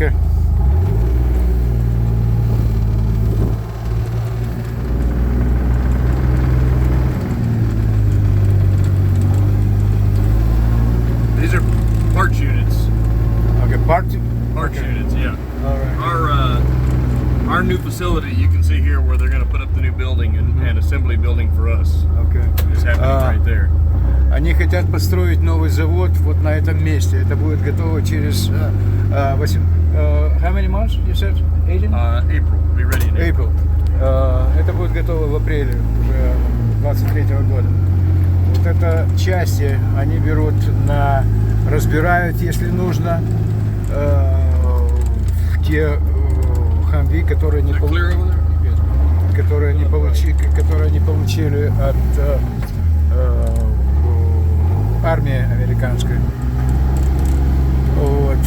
Okay. These are parts units. Okay, parts units, yeah. All right. Our new facility, you can see here where they're going to put up the new building and assembly building for us. Okay. It's happening right there. Они хотят построить новый завод вот на этом месте. Это будет готово через how many months you said? April. Be ready in April. Это будет готово в апреле уже 23-го года. Вот это части они берут разбирают, если нужно, те Хамви, которые они получили от армии американской. Вот.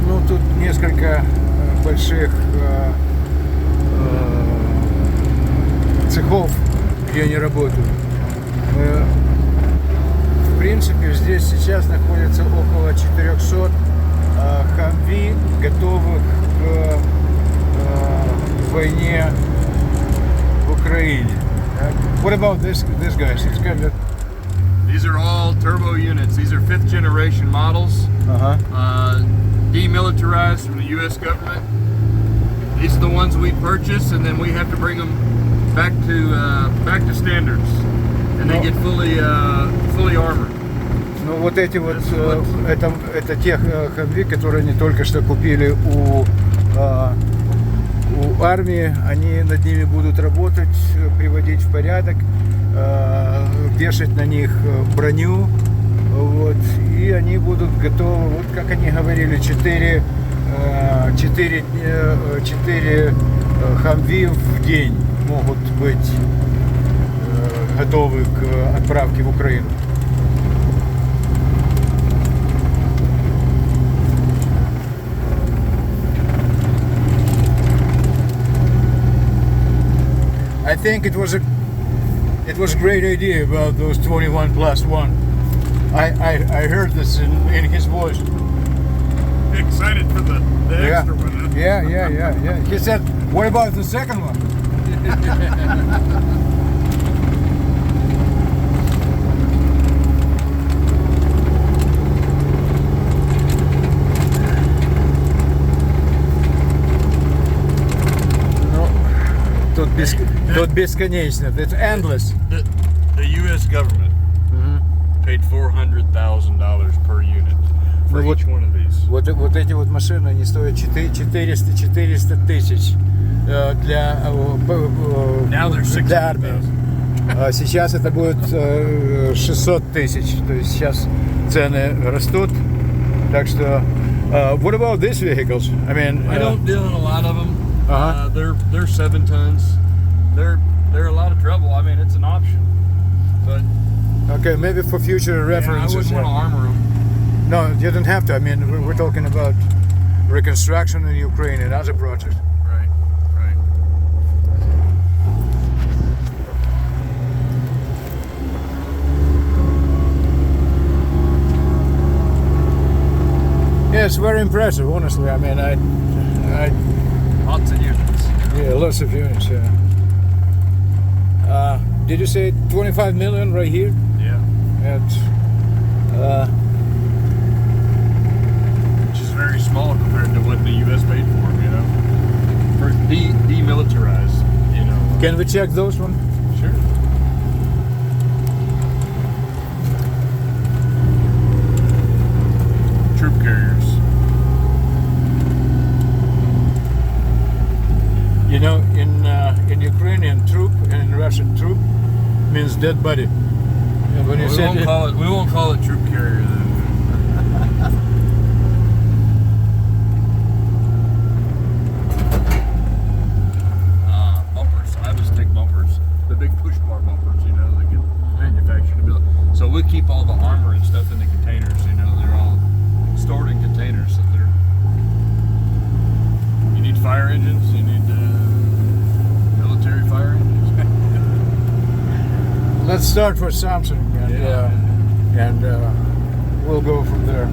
Ну, тут несколько больших цехов, где они работают. В принципе, здесь сейчас находится около 400 Хамви, готовых к войне в Украине. What about this guys? It's kind of... These are all turbo units. These are 5th generation models. Demilitarized from the U.S. government. These are the ones we purchase, and then we have to bring them back to standards, and they get fully armored. Ну вот эти вот, это те Хамви, которые они только что купили у армии. Они над ними будут работать, приводить в порядок, вешать на них броню. Вот, и они будут готовы, вот как они говорили, 4 Хамви в день могут быть готовы к отправке в Украину. I think it was a great idea about those 21 plus 1. I heard this in his voice. Excited for the extra one, huh? Yeah. He said, what about the second one? Тут бесконечно. It's endless. The U.S. government paid $400,000 per unit for each one of these. Вот эти вот машины, они стоят 400 тысяч для армии. Сейчас это будет 600 тысяч. То есть сейчас цены растут. Так что, what about these vehicles? I mean, I don't deal in a lot of them. They're 7 tons. They're a lot of trouble. I mean, it's an option, but okay, maybe for future reference. I wouldn't want to armor them. No, you don't have to. I mean, we're talking about reconstruction in Ukraine and other projects. Right. Yeah, it's very impressive, honestly. I mean, I lots of units. Yeah, lots of units. Yeah. Did you say 25 million right here? Yeah. And which is very small compared to what the U.S. paid for them, you know. For demilitarized, you know. Can we check those one? Sure. Troop carriers. You know, in Ukrainian troop and in Russian troop means dead body. And when you we won't call it troop carrier then. Bumpers. I have the stick bumpers, the big push bar bumpers. You know, that get manufactured to build. So we keep all the armor and stuff in the containers. You know, they're all stored in containers. So you need fire engines. You need military fire engines. Let's start with Samsung and we'll go from there.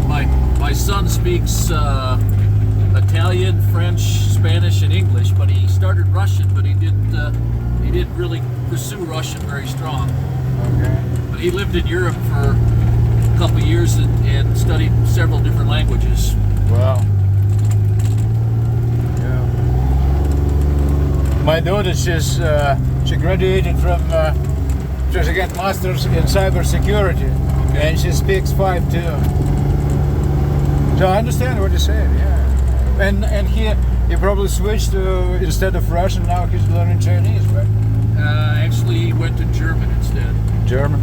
My son speaks Italian, French, Spanish, and English, but he started Russian, but he didn't really pursue Russian very strong. Okay. But he lived in Europe for a couple of years and studied several different languages. Wow. Yeah. My daughter, she graduated from, she got masters in cybersecurity, and she speaks 5 too. So I understand what you're saying. Yeah. And he probably switched to, instead of Russian, now he's learning Chinese, right? Actually, he went to German instead. German.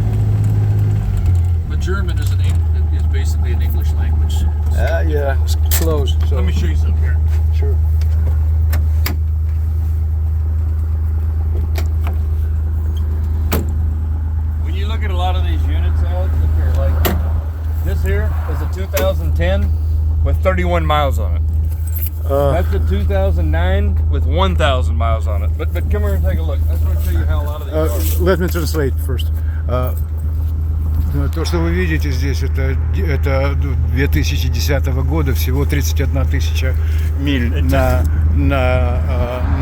But German is basically an English language. Yeah, it's close. So. Let me show you something here. Sure. When you look at a lot of these units, Alex, look here, like this here is a 2010 with 31 miles on it. That's a 2009 with 1,000 miles on it. But come here and take a look. I just want to show you how a lot of these are. Let me translate first. То, что вы видите здесь, это 2010 года, всего 31 тысяча миль на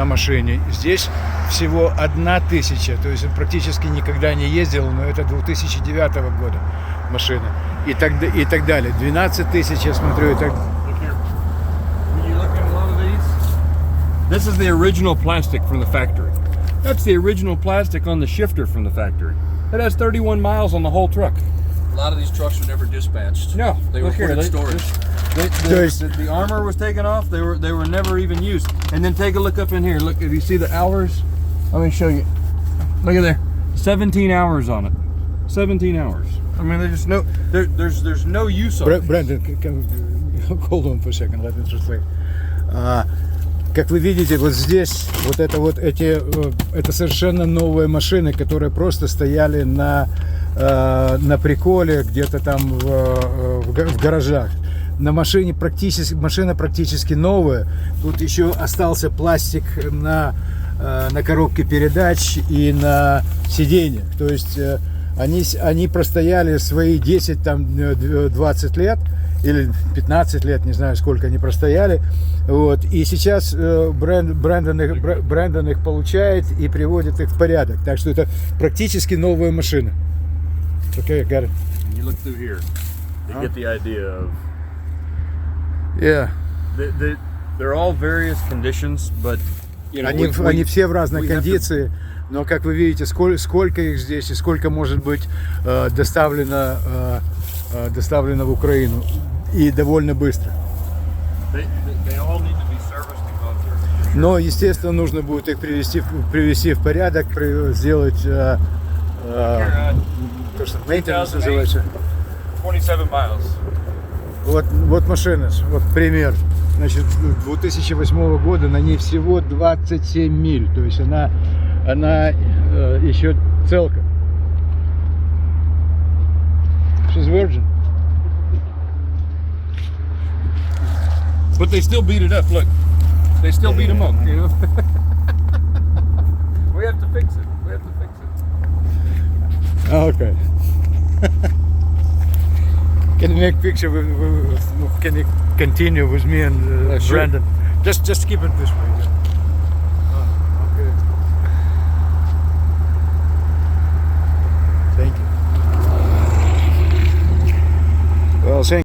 машине. Здесь всего 1000, то есть он практически никогда не ездил, но это 2009 года машина. И так далее. 12 тысяч, я смотрю, и так. This is the original plastic from the factory. That's the original plastic on the shifter from the factory. It has 31 miles on the whole truck. A lot of these trucks were never dispatched. No, They were put in storage. The armor was taken off. They were never even used. And then take a look up in here. Look, if you see the hours, let me show you. Look at there, 17 hours on it. 17 hours. I mean, there's no use of it. Brandon, hold on for a second, let me translate. Как вы видите, вот здесь, это совершенно новые машины, которые просто стояли на приколе где-то там в гаражах. Машина практически новая. Тут еще остался пластик на коробке передач и на сиденьях. То есть они простояли свои 10-20 лет. Или 15 лет, не знаю, сколько они простояли. Вот. И сейчас Брэндон их получает и приводит их в порядок. Так что это практически новая машина. Okay, got it. And you look through here, you get the idea of. Yeah. They're all various conditions, but you know, Они все в разной кондиции, но как вы видите, сколько их здесь и сколько может быть доставлено в Украину, и довольно быстро. Но, естественно, нужно будет их привести в порядок, сделать то, что maintenance называется. 27 miles. Вот машина, вот пример. Значит, 2008 года на ней всего 27 миль, то есть она еще целка. She's virgin. But they still beat it up. Look, they still beat them up. You know. We have to fix it. Okay. Can you make picture can you continue with me and Sure. Brandon? Just keep it this way.